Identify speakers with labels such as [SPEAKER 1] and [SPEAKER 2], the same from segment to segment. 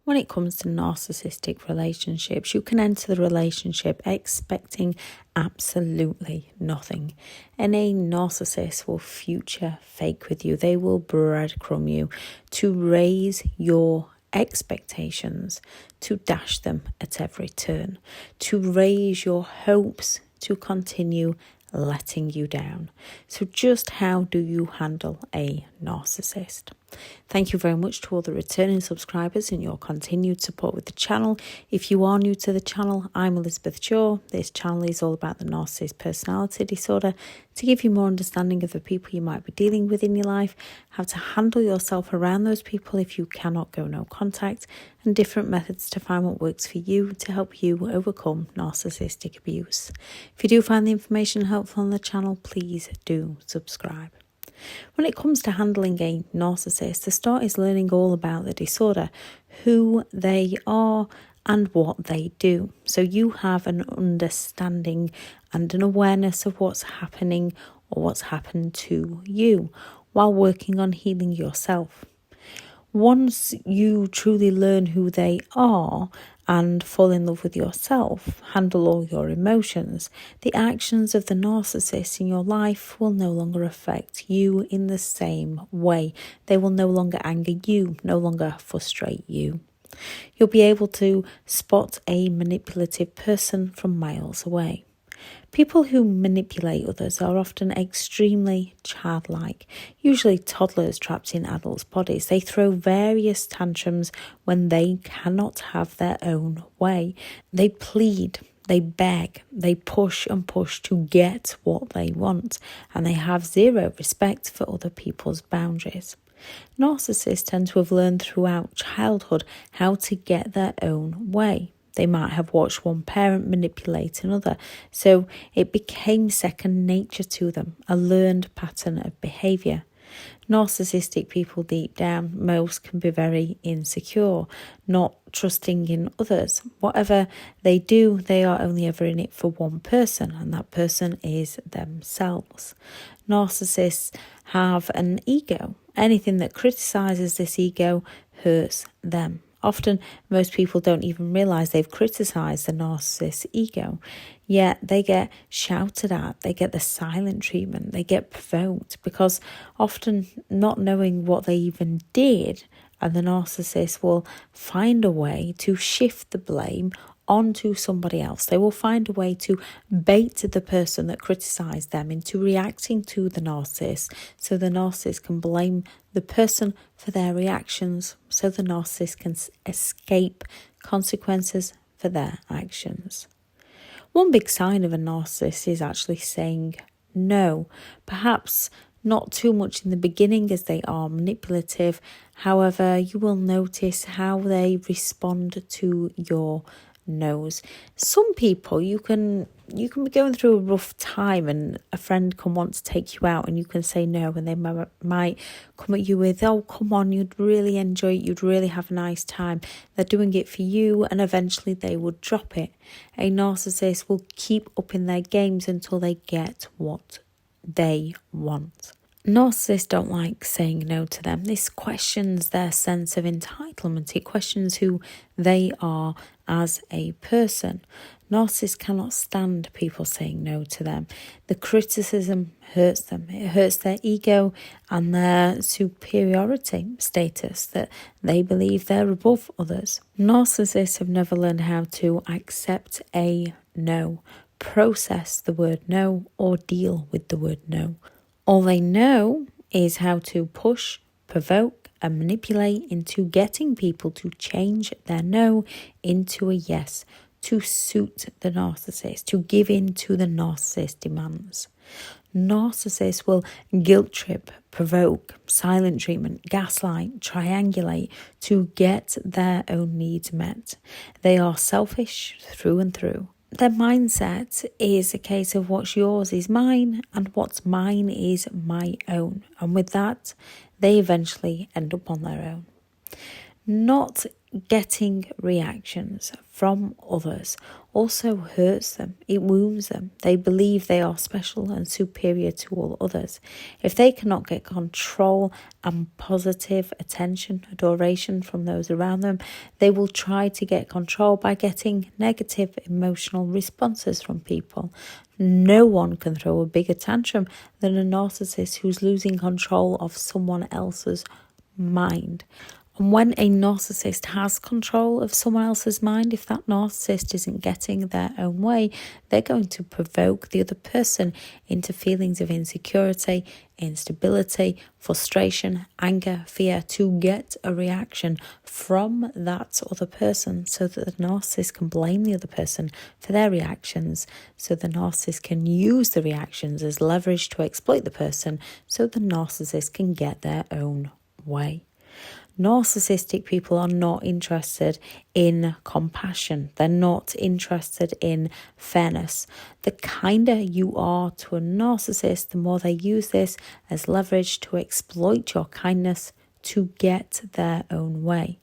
[SPEAKER 1] When it comes to narcissistic relationships, you can enter the relationship expecting absolutely nothing. And a narcissist will future fake with you. They will breadcrumb you to raise your expectations, to dash them at every turn, to raise your hopes, to continue letting you down. So just how do you handle a narcissist? Thank you very much to all the returning subscribers and your continued support with the channel. If you are new to the channel, I'm Elizabeth Shaw. This channel is all about the narcissist personality disorder to give you more understanding of the people you might be dealing with in your life, how to handle yourself around those people if you cannot go no contact, and different methods to find what works for you to help you overcome narcissistic abuse. If you do find the information helpful on the channel, please do subscribe. When it comes to handling a narcissist, the start is learning all about the disorder, who they are and what they do. So you have an understanding and an awareness of what's happening or what's happened to you while working on healing yourself. Once you truly learn who they are and fall in love with yourself, handle all your emotions, the actions of the narcissist in your life will no longer affect you in the same way. They will no longer anger you, no longer frustrate you. You'll be able to spot a manipulative person from miles away. People who manipulate others are often extremely childlike, usually toddlers trapped in adults' bodies. They throw various tantrums when they cannot have their own way. They plead, they beg, they push and push to get what they want, and they have zero respect for other people's boundaries. Narcissists tend to have learned throughout childhood how to get their own way. They might have watched one parent manipulate another, so it became second nature to them, a learned pattern of behaviour. Narcissistic people deep down, most can be very insecure, not trusting in others. Whatever they do, they are only ever in it for one person, and that person is themselves. Narcissists have an ego. Anything that criticises this ego hurts them. Often, most people don't even realise they've criticised the narcissist's ego, yet they get shouted at, they get the silent treatment, they get provoked because often not knowing what they even did, and the narcissist will find a way to shift the blame onto somebody else. They will find a way to bait the person that criticised them into reacting to the narcissist, so the narcissist can blame the person for their reactions, so the narcissist can escape consequences for their actions. One big sign of a narcissist is actually saying no, perhaps not too much in the beginning as they are manipulative. However, you will notice how they respond to your no's. Some people, you can be going through a rough time and a friend can want to take you out and you can say no, and they might come at you with, oh, come on, you'd really enjoy it, you'd really have a nice time. They're doing it for you, and eventually they would drop it. A narcissist will keep up in their games until they get what they want. Narcissists don't like saying no to them. This questions their sense of entitlement. It questions who they are as a person. Narcissists cannot stand people saying no to them. The criticism hurts them. It hurts their ego and their superiority status, that they believe they're above others. Narcissists have never learned how to accept a no, process the word no, or deal with the word no. All they know is how to push, provoke, and manipulate into getting people to change their no into a yes, to suit the narcissist, to give in to the narcissist demands. Narcissists will guilt trip, provoke, silent treatment, gaslight, triangulate to get their own needs met. They are selfish through and through. Their mindset is a case of what's yours is mine and what's mine is my own. And with that, they eventually end up on their own. Not getting reactions from others also hurts them. It wounds them. They believe they are special and superior to all others. If they cannot get control and positive attention, adoration from those around them, they will try to get control by getting negative emotional responses from people. No one can throw a bigger tantrum than a narcissist who's losing control of someone else's mind. And when a narcissist has control of someone else's mind, if that narcissist isn't getting their own way, they're going to provoke the other person into feelings of insecurity, instability, frustration, anger, fear, to get a reaction from that other person so that the narcissist can blame the other person for their reactions, so the narcissist can use the reactions as leverage to exploit the person so the narcissist can get their own way. Narcissistic people are not interested in compassion. They're not interested in fairness. The kinder you are to a narcissist, the more they use this as leverage to exploit your kindness to get their own way.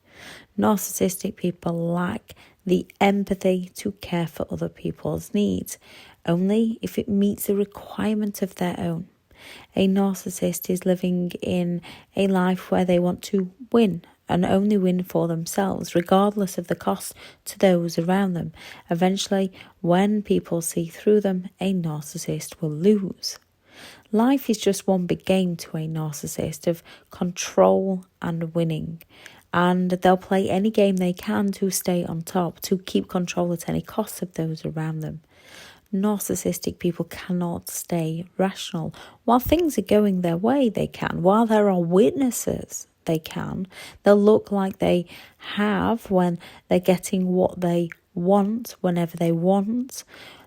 [SPEAKER 1] Narcissistic people lack the empathy to care for other people's needs, only if it meets the requirement of their own. A narcissist is living in a life where they want to win and only win for themselves, regardless of the cost to those around them. Eventually, when people see through them, a narcissist will lose. Life is just one big game to a narcissist of control and winning. And they'll play any game they can to stay on top, to keep control at any cost of those around them. Narcissistic people cannot stay rational. While things are going their way, they can. While there are witnesses, they can. They'll look like they have when they're getting what they want, whenever they want.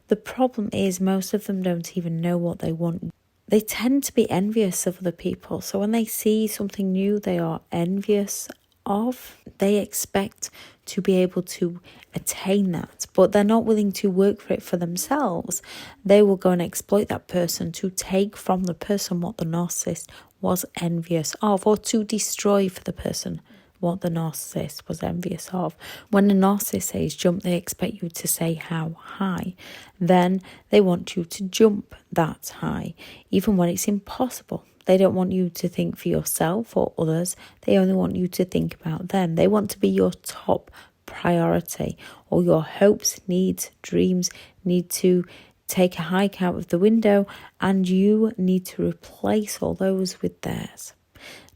[SPEAKER 1] The problem is most of them don't even know what they want. They tend to be envious of other people. So when they see something new they are envious of, they expect to be able to attain that, but they're not willing to work for it for themselves. They will go and exploit that person to take from the person what the narcissist was envious of, or to destroy for the person what the narcissist was envious of. When a narcissist says jump, they expect you to say how high. Then they want you to jump that high, even when it's impossible. They don't want you to think for yourself or others. They only want you to think about them. They want to be your top priority. All your hopes, needs, dreams need to take a hike out of the window, and you need to replace all those with theirs.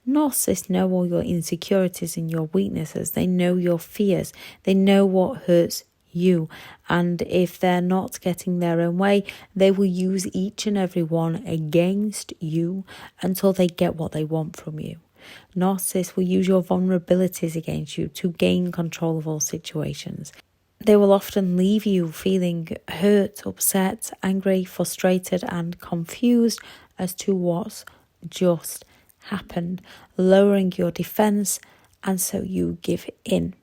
[SPEAKER 1] Narcissists know all your insecurities and your weaknesses. They know your fears. They know what hurts you, and if they're not getting their own way, they will use each and every one against you until they get what they want from you. Narcissists will use your vulnerabilities against you to gain control of all situations. They will often leave you feeling hurt, upset, angry, frustrated, and confused as to what's just happened, lowering your defense, and so you give in.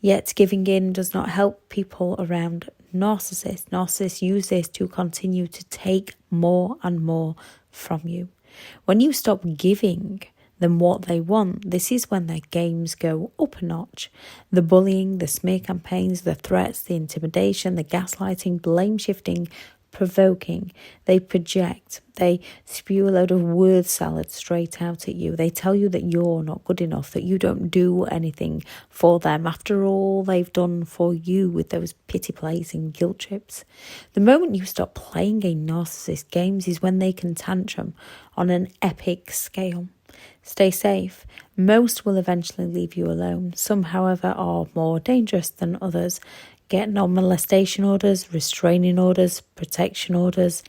[SPEAKER 1] Yet giving in does not help people around narcissists. Narcissists use this to continue to take more and more from you. When you stop giving them what they want, this is when their games go up a notch. The bullying, the smear campaigns, the threats, the intimidation, the gaslighting, blame shifting, provoking. They project. They spew a load of word salad straight out at you. They tell you that you're not good enough, that you don't do anything for them after all they've done for you with those pity plays and guilt trips. The moment you stop playing a narcissist games is when they can tantrum on an epic scale. Stay safe. Most will eventually leave you alone. Some, however, are more dangerous than others. Get non-molestation orders, restraining orders, protection orders.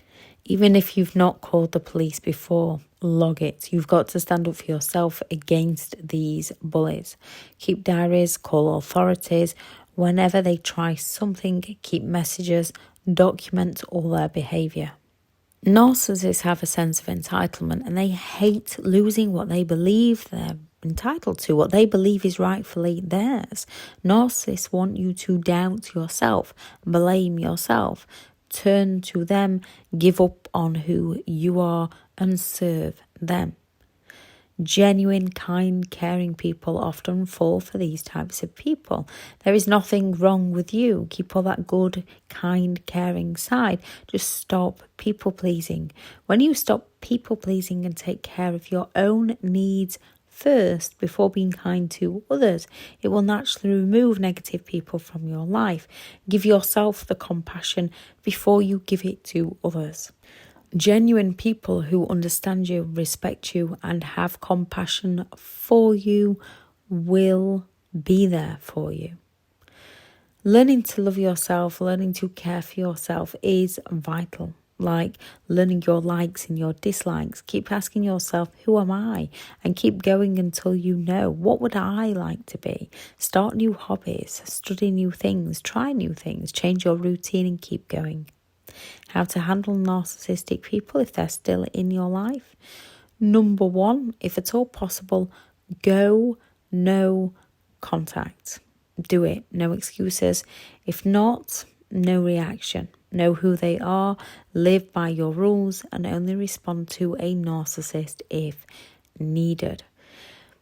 [SPEAKER 1] Even if you've not called the police before, log it. You've got to stand up for yourself against these bullies. Keep diaries, call authorities. Whenever they try something, keep messages, document all their behaviour. Narcissists have a sense of entitlement, and they hate losing what they believe they're entitled to, what they believe is rightfully theirs. Narcissists want you to doubt yourself, blame yourself, turn to them, give up on who you are, and serve them. Genuine, kind, caring people often fall for these types of people. There is nothing wrong with you. Keep all that good, kind, caring side. Just stop people pleasing. When you stop people pleasing and take care of your own needs first before being kind to others, it will naturally remove negative people from your life. Give yourself the compassion before you give it to others. Genuine people who understand you, respect you, and have compassion for you will be there for you. Learning to love yourself, learning to care for yourself is vital. Like learning your likes and your dislikes. Keep asking yourself, who am I? And keep going until you know, what would I like to be? Start new hobbies, study new things, try new things, change your routine and keep going. How to handle narcissistic people if they're still in your life. Number 1, if at all possible, go no contact. Do it. No excuses. If not, no reaction. Know who they are, live by your rules, and only respond to a narcissist if needed.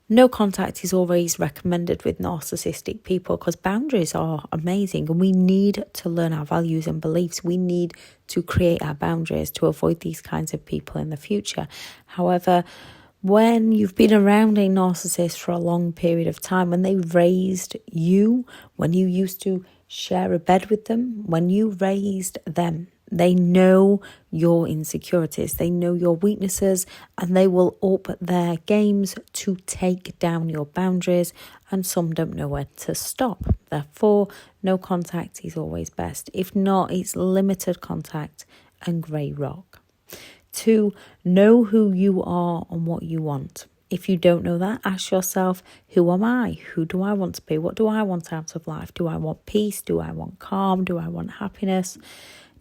[SPEAKER 1] No contact is always recommended with narcissistic people because boundaries are amazing and we need to learn our values and beliefs. We need to create our boundaries to avoid these kinds of people in the future. However, when you've been around a narcissist for a long period of time, when they raised you, when you used to share a bed with them, when you raised them, they know your insecurities, they know your weaknesses, and they will up their games to take down your boundaries, and some don't know where to stop. Therefore, no contact is always best. If not, it's limited contact and grey rock. 2, know who you are and what you want. If you don't know that, ask yourself, who am I? Who do I want to be? What do I want out of life? Do I want peace? Do I want calm? Do I want happiness?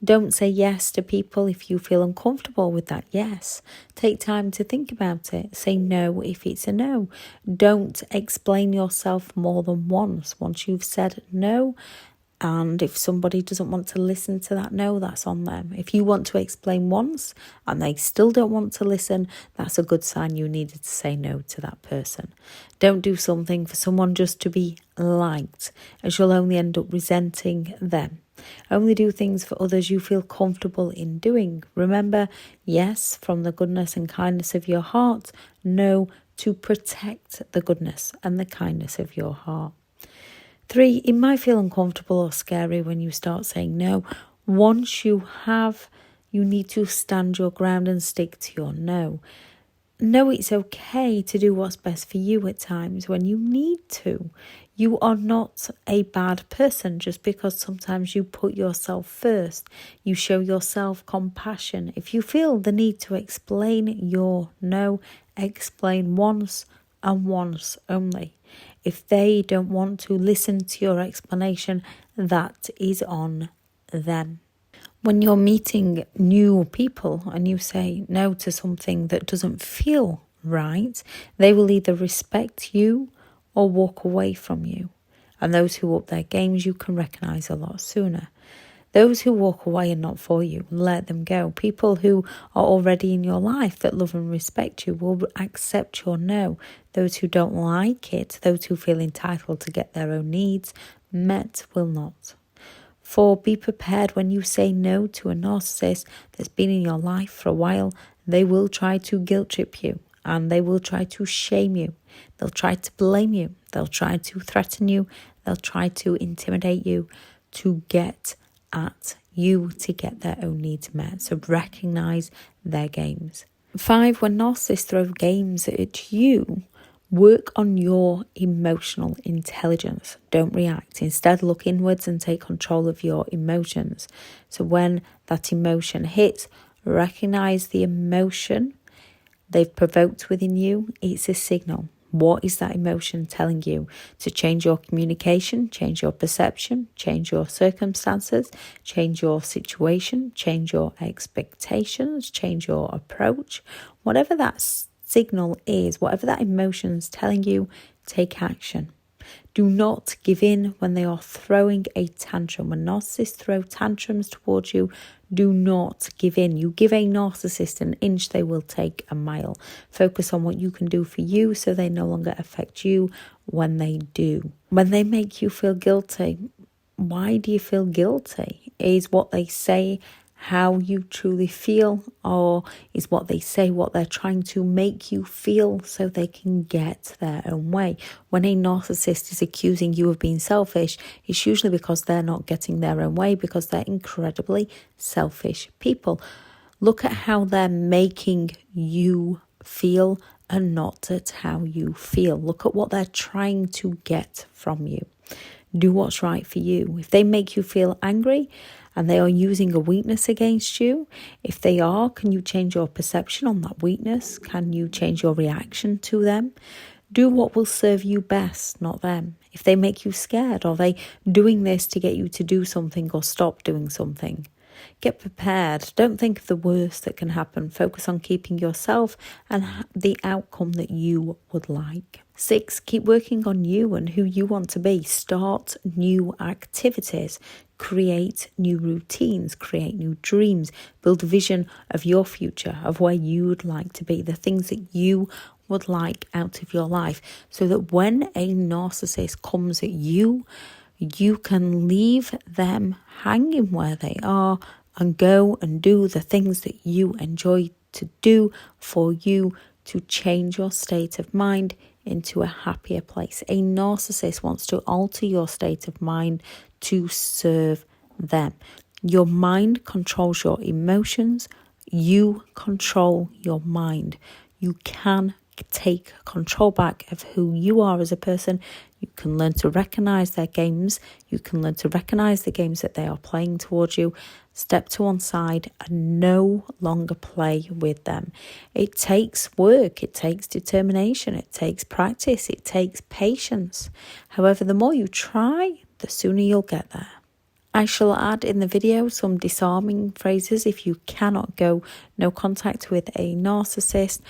[SPEAKER 1] Don't say yes to people if you feel uncomfortable with that yes. Take time to think about it. Say no if it's a no. Don't explain yourself more than once. Once you've said no, and if somebody doesn't want to listen to that no, that's on them. If you want to explain once and they still don't want to listen, that's a good sign you needed to say no to that person. Don't do something for someone just to be liked, as you'll only end up resenting them. Only do things for others you feel comfortable in doing. Remember, yes, from the goodness and kindness of your heart. No, to protect the goodness and the kindness of your heart. 3, it might feel uncomfortable or scary when you start saying no. Once you need to stand your ground and stick to your no. Know it's okay to do what's best for you at times when you need to. You are not a bad person just because sometimes you put yourself first. You show yourself compassion. If you feel the need to explain your no, explain once and once only. If they don't want to listen to your explanation, that is on them. When you're meeting new people and you say no to something that doesn't feel right, they will either respect you or walk away from you. And those who up their games, you can recognise a lot sooner. Those who walk away are not for you, let them go. People who are already in your life that love and respect you will accept your no. Those who don't like it, those who feel entitled to get their own needs met, will not. 4, be prepared when you say no to a narcissist that's been in your life for a while. They will try to guilt trip you and they will try to shame you. They'll try to blame you. They'll try to threaten you. They'll try to intimidate you to get at you to get their own needs met. So recognize their games. 5, when narcissists throw games at you, work on your emotional intelligence. Don't react. Instead, look inwards and take control of your emotions. So when that emotion hits, recognize the emotion they've provoked within you. It's a signal. What is that emotion telling you? To change your communication, change your perception, change your circumstances, change your situation, change your expectations, change your approach. Whatever that signal is, whatever that emotion is telling you, take action. Do not give in when they are throwing a tantrum. When narcissists throw tantrums towards you, do not give in. You give a narcissist an inch, they will take a mile. Focus on what you can do for you so they no longer affect you when they do. When they make you feel guilty, why do you feel guilty? Is what they say how you truly feel, or is what they say what they're trying to make you feel so they can get their own way? When a narcissist is accusing you of being selfish, it's usually because they're not getting their own way, because they're incredibly selfish people. Look at how they're making you feel and not at how you feel. Look at what they're trying to get from you. Do what's right for you. If they make you feel angry and they are using a weakness against you, if they are, can you change your perception on that weakness? Can you change your reaction to them? Do what will serve you best, not them. If they make you scared, are they doing this to get you to do something or stop doing something? Get prepared. Don't think of the worst that can happen. Focus on keeping yourself and the outcome that you would like. 6, keep working on you and who you want to be. Start new activities. Create new routines. Create new dreams. Build a vision of your future, of where you would like to be, the things that you would like out of your life, so that when a narcissist comes at you, you can leave them hanging where they are and go and do the things that you enjoy to do for you to change your state of mind into a happier place. A narcissist wants to alter your state of mind to serve them. Your mind controls your emotions. You control your mind. You can take control back of who you are as a person. You can learn to recognize their games. You can learn to recognize the games that they are playing towards you. Step to one side and no longer play with them. It takes work. It takes determination. It takes practice. It takes patience. However, the more you try, the sooner you'll get there. I shall add in the video some disarming phrases if you cannot go no contact with a narcissist,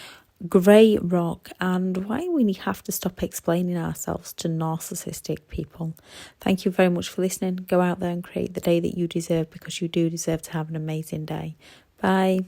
[SPEAKER 1] grey rock, and why we have to stop explaining ourselves to narcissistic people. Thank you very much for listening. Go out there and create the day that you deserve, because you do deserve to have an amazing day. Bye.